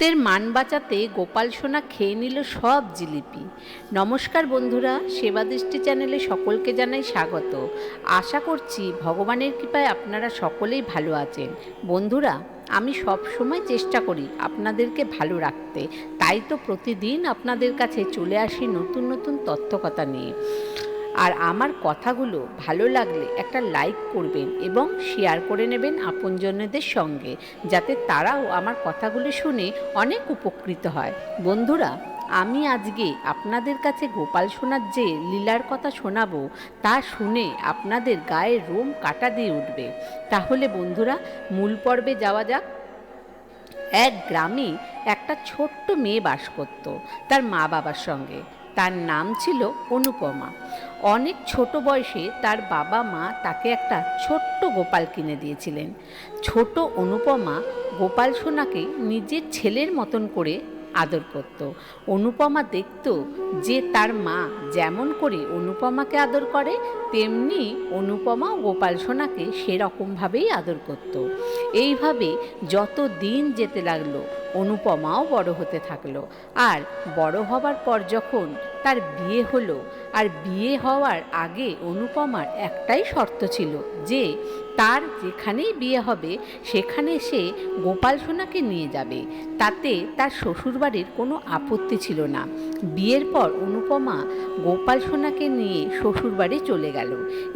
তের মান বাঁচাতে গোপাল সোনা খেয়ে নিল সব জিলিপি। নমস্কার বন্ধুরা, সেবা দৃষ্টি চ্যানেলে সকলকে জানাই স্বাগত। আশা করছি ভগবানের কৃপায় আপনারা সকলেই ভালো আছেন। বন্ধুরা, আমি সব সময় চেষ্টা করি আপনাদেরকে ভালো রাখতে, তাই তো প্রতিদিন আপনাদের কাছে চলে আসি নতুন নতুন তথ্যকথা নিয়ে। আর আমার কথাগুলো ভালো লাগলে একটা লাইক করবেন এবং শেয়ার করে নেবেন আপনজনদের সঙ্গে, যাতে তারাও আমার কথাগুলো শুনে অনেক উপকৃত হয়। বন্ধুরা, আমি আজকে আপনাদের কাছে গোপাল সোনার যে লীলার কথা শোনাবো, তা শুনে আপনাদের গায়ের রোম কাটা দিয়ে উঠবে। তাহলে বন্ধুরা, মূল পর্বে যাওয়া যাক। এক গ্রামে একটা ছোট্ট মেয়ে বাস করত তার মা বাবার সঙ্গে। তার নাম ছিল অনুপমা। অনেক ছোট বয়সে তার বাবা মা তাকে একটা ছোট্ট গোপাল কিনে দিয়েছিলেন। ছোট অনুপমা গোপাল সোনাকে নিজের ছেলের মতন করে আদর করত। অনুপমা দেখত যে তার মা যেমন করে অনুপমাকে আদর করে, তেমনি অনুপমা গোপাল সোনাকে সেরকমভাবেই আদর করত। এইভাবে যত দিন যেতে লাগলো, অনুপমাও বড় হতে থাকলো। আর বড় হবার পর যখন তার বিয়ে হলো, আর বিয়ে হওয়ার আগে অনুপমার একটাই শর্ত ছিল যে তার যেখানেই বিয়ে হবে সেখানে সে গোপাল সোনাকে নিয়ে যাবে, তাতে তার শ্বশুরবাড়ির কোনো আপত্তি ছিল না। বিয়ের পর অনুপমা গোপাল সোনাকে নিয়ে শ্বশুরবাড়ি চলে গেল।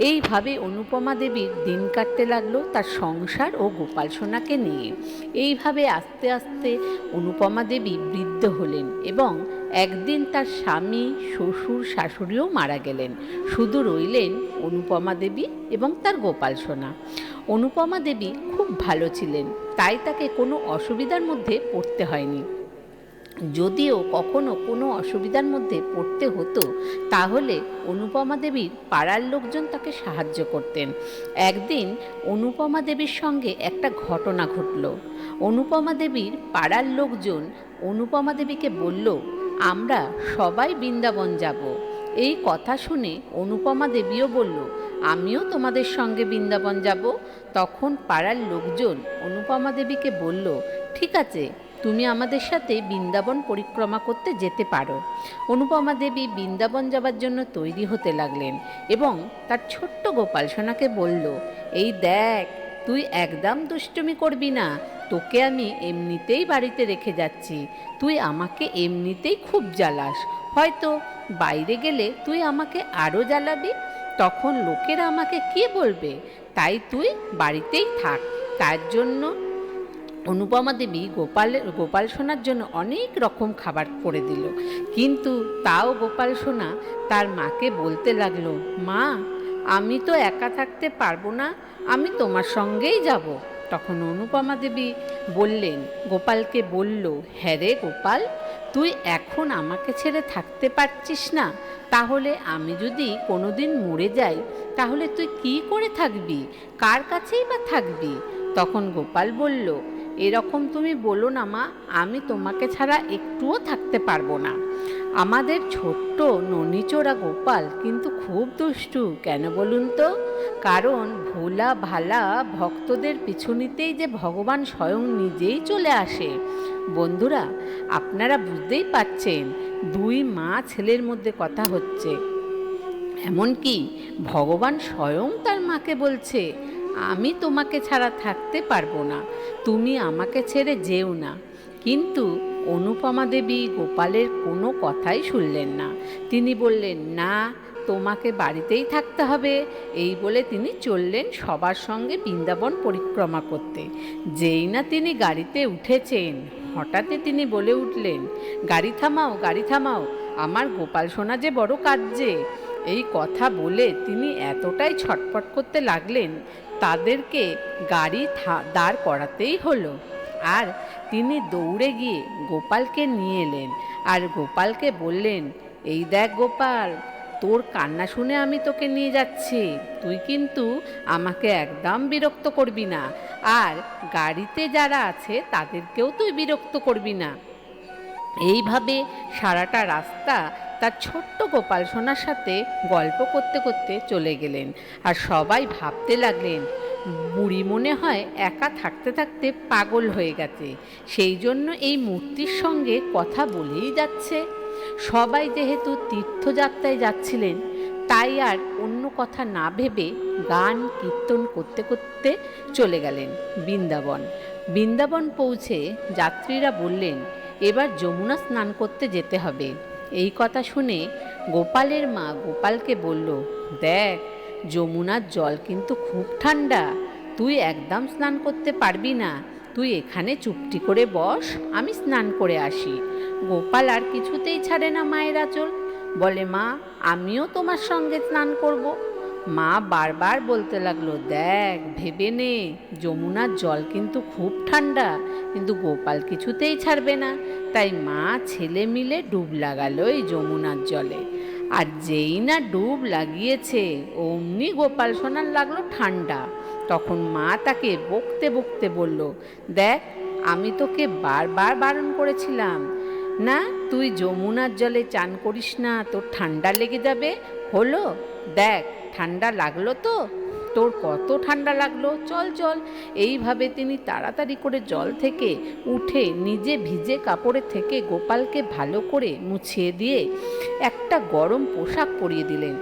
এইভাবে অনুপমা দেবীর দিন কাটতে লাগলো তার সংসার ও গোপাল সোনাকে নিয়ে। এইভাবে আস্তে আস্তে অনুপমা দেবী বৃদ্ধ হলেন এবং একদিন তার স্বামী, শ্বশুর, শাশুড়িও মারা গেলেন। শুধু রইলেন অনুপমা দেবী এবং তার গোপাল সোনা। অনুপমা দেবী খুব ভালো ছিলেন, তাই তাকে কোনো অসুবিধার মধ্যে পড়তে হয়নি। যদিও কখনো কোনো অসুবিধার মধ্যে পড়তে হতো, তাহলে অনুপমা দেবীর পাড়ার লোকজন তাকে সাহায্য করতেন। একদিন অনুপমা দেবীর সঙ্গে একটা ঘটনা ঘটল। অনুপমা দেবীর পাড়ার লোকজন অনুপমা দেবীকে বলল, আমরা সবাই বৃন্দাবন যাব। এই কথা শুনে অনুপমা দেবীও বলল, আমিও তোমাদের সঙ্গে বৃন্দাবন যাব। তখন পাড়ার লোকজন অনুপমা দেবীকে বলল, ঠিক আছে, তুমি আমাদের সাথে বৃন্দাবন পরিক্রমা করতে যেতে পারো। অনুপমা দেবী বৃন্দাবন যাবার জন্য তৈরি হতে লাগলেন এবং তার ছোট্ট গোপাল সোনাকে বলল, এই দেখ, তুই একদম দুষ্টুমি করবি না, তোকে আমি এমনিতেই বাড়িতে রেখে যাচ্ছি। তুই আমাকে এমনিতেই খুব জ্বালাস, হয়তো বাইরে গেলে তুই আমাকে আরও জ্বালাবি, তখন লোকেরা আমাকে কে বলবে? তাই তুই বাড়িতেই থাক। তার জন্য অনুপমা দেবী গোপাল সোনার জন্য অনেক রকম খাবার করে দিল। কিন্তু তাও গোপাল সোনা তার মাকে বলতে লাগলো, মা, আমি তো একা থাকতে পারবো না, আমি তোমার সঙ্গেই যাব। তখন অনুপমা দেবী বললেন, গোপালকে বলল, হ্যাঁ রে গোপাল, তুই এখন আমাকে ছেড়ে থাকতে পারছিস না, তাহলে আমি যদি কোনোদিন মরে যাই, তাহলে তুই কি করে থাকবি? কার কাছেই বা থাকবি? তখন গোপাল বলল, এরকম তুমি বলো না মা, আমি তোমাকে ছাড়া একটুও থাকতে পারবো না। আমাদের ছোট্ট ননিচোরা গোপাল কিন্তু খুব দুষ্টু, কেন বলুন তো? কারণ ভোলা ভালা ভক্তদের পিছু নিতেই যে ভগবান স্বয়ং নিজেই চলে আসে। বন্ধুরা, আপনারা বুঝতেই পারছেন, দুই মা ছেলের মধ্যে কথা হচ্ছে। এমনকি ভগবান স্বয়ং তার মাকে বলছে, আমি তোমাকে ছাড়া থাকতে পারবো না, তুমি আমাকে ছেড়ে যেও না। কিন্তু অনুপমা দেবী গোপালের কোনো কথাই শুনলেন না। তিনি বললেন, না, তোমাকে বাড়িতেই থাকতে হবে। এই বলে তিনি চললেন সবার সঙ্গে বৃন্দাবন পরিক্রমা করতে। যেই না তিনি গাড়িতে উঠেছেন, হঠাৎই তিনি বলে উঠলেন, গাড়ি থামাও, গাড়ি থামাও, আমার গোপাল সোনা যে বড় কাঁদছে। এই কথা বলে তিনি এতটাই ছটফট করতে লাগলেন, তাদেরকে গাড়ি দাঁড় করাতেই হলো। আর তিনি দৌড়ে গিয়ে গোপালকে নিয়ে এলেন আর গোপালকে বললেন, এই দেখ গোপাল, তোর কান্না শুনে আমি তোকে নিয়ে যাচ্ছি, তুই কিন্তু আমাকে একদম বিরক্ত করবি না, আর গাড়িতে যারা আছে তাদেরকেও তুই বিরক্ত করবি না। এইভাবে সারাটা রাস্তা তার ছোট্ট গোপাল সোনার সাথে গল্প করতে করতে চলে গেলেন। আর সবাই ভাবতে লাগলেন, বুড়ি মনে হয় একা থাকতে থাকতে পাগল হয়ে গেছে, সেই জন্য এই মূর্তির সঙ্গে কথা বলেই যাচ্ছে। সবাই যেহেতু তীর্থযাত্রায় যাচ্ছিলেন, তাই আর অন্য কথা না ভেবে গান কীর্তন করতে করতে চলে গেলেন বৃন্দাবন। বৃন্দাবন পৌঁছে যাত্রীরা বললেন, এবার যমুনা স্নান করতে যেতে হবে। এই কথা শুনে গোপালের মা গোপালকে বলল, দেখ, যমুনার জল কিন্তু খুব ঠান্ডা, তুই একদম স্নান করতে পারবি না, তুই এখানে চুপটি করে বস, আমি স্নান করে আসি। গোপাল আর কিছুতেই ছাড়ে না মায়ের আঁচল, বলে, মা, আমিও তোমার সঙ্গে স্নান করব। মা বারবার বলতে লাগলো, দেখ, ভেবে নে, যমুনার জল কিন্তু খুব ঠান্ডা। কিন্তু গোপাল কিছুতেই ছাড়বে না, তাই মা ছেলে মিলে ডুব লাগালো এই যমুনার জলে। আর যেই না ডুব লাগিয়েছে, অমনি গোপাল সোনার লাগলো ঠান্ডা। তখন মা তাকে বকতে বকতে বলল, দেখ, আমি তোকে বারবার বারণ করেছিলাম না, তুই যমুনার জলে চান করিস না, তোর ঠান্ডা লেগে যাবে। হলো, দেখ, ঠান্ডা লাগলো তো, তোর কত ঠান্ডা লাগলো, চল চল। এইভাবে তিনি তাড়াতাড়ি করে জল থেকে উঠে নিজে ভিজে কাপড়ে থেকে গোপালকে ভালো করে মুছিয়ে দিয়ে একটা গরম পোশাক পরিয়ে দিলেন।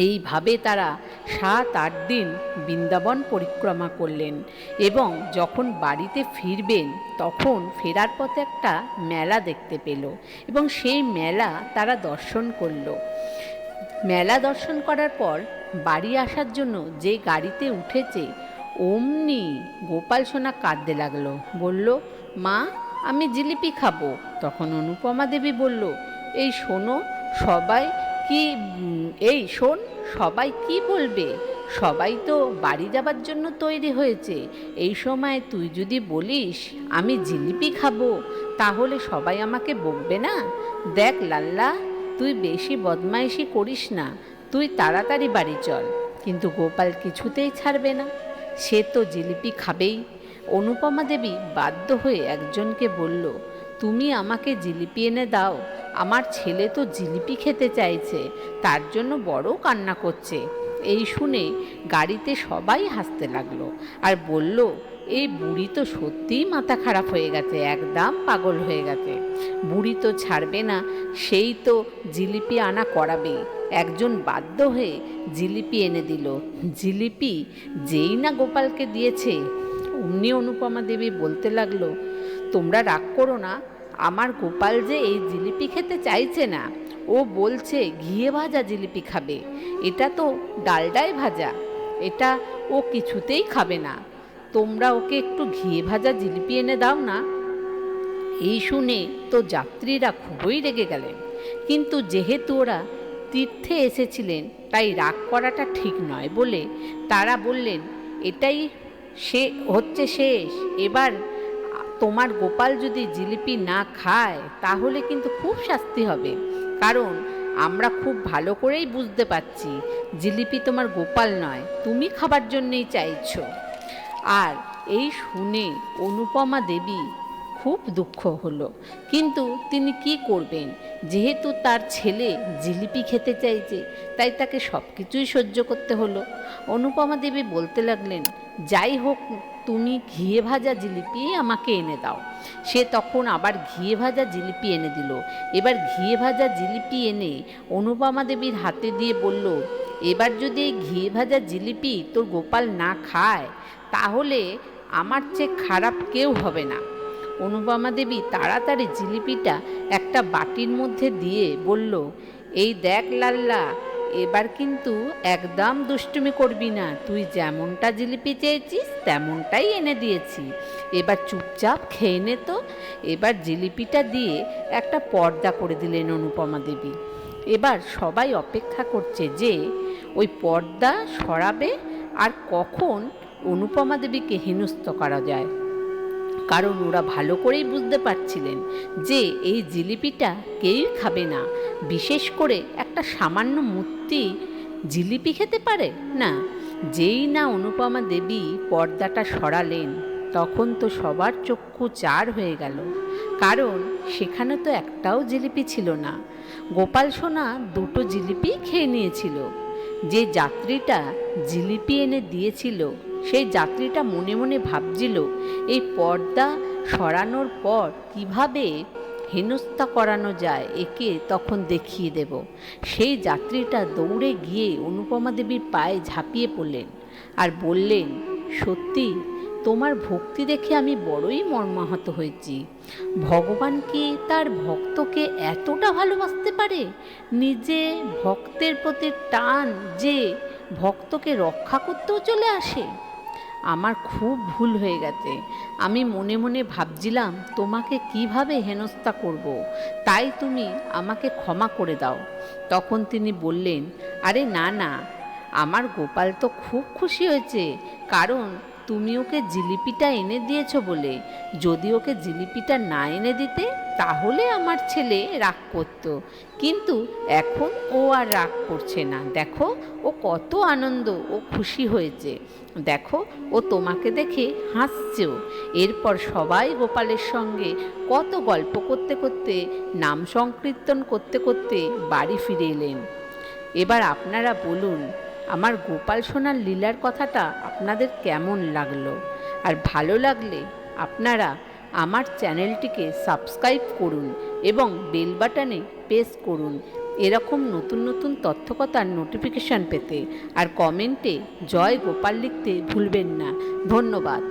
এইভাবে তারা 7-8 দিন বৃন্দাবন পরিক্রমা করলেন এবং যখন বাড়িতে ফিরবেন তখন ফেরার পথে একটা মেলা দেখতে পেল এবং সেই মেলা তারা দর্শন করল। মেলা দর্শন করার পর বাড়ি আসার জন্য যে গাড়িতে উঠেছে, অমনি গোপাল সোনা কাঁদতে লাগলো, বলল, মা, আমি জিলিপি খাবো। তখন অনুপমা দেবী বলল, এই শোনো, সবাই কি শোন, সবাই কি বলবে, সবাই তো বাড়ি যাবার জন্য তৈরি হয়েছে, এই সময় তুই যদি বলিস আমি জিলিপি খাবো, তাহলে সবাই আমাকে বকবে না? দেখ লাল্লা, তুই বেশি বদমাইশি করিস না, তুই তাড়াতাড়ি বাড়ি চল। কিন্তু গোপাল কিছুতেই ছাড়বে না, সে তো জিলিপি খাবেই। অনুপমা দেবী বাধ্য হয়ে একজনকে বলল, তুমি আমাকে জিলিপি এনে দাও, আমার ছেলে তো জিলিপি খেতে চাইছে, তার জন্য বড় কান্না করছে। এই শুনে গাড়িতে সবাই হাসতে লাগলো আর বলল, এই বুড়ি তো সত্যিই মাথা খারাপ হয়ে গেছে, একদম পাগল হয়ে গেছে, বুড়ি তো ছাড়বে না, সেই তো জিলিপি আনা করাবে। একজন বাধ্য হয়ে জিলিপি এনে দিল। জিলিপি যেই না গোপালকে দিয়েছে, অমনি অনুপমা দেবী বলতে লাগলো, তোমরা রাগ করো না, আমার গোপাল যে এই জিলিপি খেতে চাইছে না, ও বলছে ঘিয়ে ভাজা জিলিপি খাবে, এটা তো ডালডায় ভাজা, এটা ও কিছুতেই খাবে না, তোমরা ওকে একটু ঘিয়ে ভাজা জিলিপি এনে দাও না। এই শুনে তো যাত্রীরা খুবই রেগে গেলেন, কিন্তু যেহেতু ওরা তীর্থে এসেছিলেন তাই রাগ করাটা ঠিক নয় বলে তারা বললেন, এটাই হচ্ছে শেষ, এবার তোমার গোপাল যদি জিলিপি না খায় তাহলে কিন্তু খুব শাস্তি হবে, কারণ আমরা খুব ভালো করেই বুঝতে পারছি জিলিপি তোমার গোপাল নয়, তুমি খাবার জন্যেই চাইছো। আর এই শুনে অনুপমা দেবী খুব দুঃখ হলো, কিন্তু তিনি কি করবেন, যেহেতু তার ছেলে জিলিপি খেতে চাইছে তাই তাকে সব কিছুই সহ্য করতে হলো। অনুপমা দেবী বলতে লাগলেন, যাই হোক, তুমি ঘিয়ে ভাজা জিলিপি আমাকে এনে দাও। সে তখন আবার ঘিয়ে ভাজা জিলিপি এনে দিল। এবার ঘিয়ে ভাজা জিলিপি এনে অনুপমা দেবীর হাতে দিয়ে বলল, এবার যদি এই ঘিয়ে ভাজা জিলিপি তোর গোপাল না খায় তাহলে আমার চেয়ে খারাপ কেউ হবে না। অনুপমা দেবী তাড়াতাড়ি জিলিপিটা একটা বাটির মধ্যে দিয়ে বলল, এই দেখ লাল্লা, এবার কিন্তু একদম দুষ্টুমি করবি না, তুই যেমনটা জিলিপি চেয়েছিস তেমনটাই এনে দিয়েছি, এবার চুপচাপ খেয়ে নে তো। এবার জিলিপিটা দিয়ে একটা পর্দা করে দিলেন অনুপমা দেবী। এবার সবাই অপেক্ষা করছে যে ওই পর্দা সরাবে আর কখন অনুপমা দেবীকে হেনস্থ করা যায়, কারণ ওরা ভালো করেই বুঝতে পারছিলেন যে এই জিলিপিটা কেউই খাবে না, বিশেষ করে একটা সামান্য মূর্তি জিলিপি খেতে পারে না। যেই না অনুপমা দেবী পর্দাটা সরালেন তখন তো সবার চক্ষু চার হয়ে গেল, কারণ সেখানে তো একটাও জিলিপি ছিল না। গোপাল সোনা 2টো জিলিপি খেয়ে নিয়েছিল। যে যাত্রীটা জিলিপি এনে দিয়েছিল সেই যাত্রীটা মনে মনে ভাবছিল এই পর্দা সরানোর পর কিভাবে হেনস্থা করানো যায়, একে তখন দেখিয়ে দেব। সেই যাত্রীটা দৌড়ে গিয়ে অনুপমা দেবীর পায়ে ঝাঁপিয়ে পড়লেন আর বললেন, সত্যি তোমার ভক্তি দেখে আমি বড়ই মর্মাহত হয়েছি। ভগবান কি তার ভক্তকে এতটা ভালোবাসতে পারে, নিজে ভক্তের প্রতি টান যে ভক্তকে রক্ষা করতেও চলে আসে। আমার খুব ভুল হয়ে গেছে। আমি মনে মনে ভাবছিলাম তোমাকে কিভাবে হেনস্থা করব, তাই তুমি আমাকে ক্ষমা করে দাও। তখন তিনি বললেন, আরে না না, আমার গোপাল তো খুব খুশি হয়েছে, কারণ তুমি ওকে জিলিপিটা এনে দিয়েছো বলে। যদি ওকে জিলিপিটা না এনে দিতে তাহলে আমার ছেলে রাগ করত, কিন্তু এখন ও আর রাগ করছে না। দেখো ও কত আনন্দ ও খুশি হয়েছে, দেখো ও তোমাকে দেখে হাসছেও। এরপর সবাই গোপালের সঙ্গে কত গল্প করতে করতে, নাম সংকীর্তন করতে করতে বাড়ি ফিরে এলেন। এবার আপনারা বলুন, আমার গোপাল সোনার লীলার কথাটা আপনাদের কেমন লাগলো? আর ভালো লাগলে আপনারা আমার চ্যানেলটিকে সাবস্ক্রাইব করুন এবং বেল বাটনে প্রেস করুন এরকম নতুন নতুন তথ্যকথার নোটিফিকেশান পেতে। আর কমেন্টে জয় গোপাল লিখতে ভুলবেন না। ধন্যবাদ।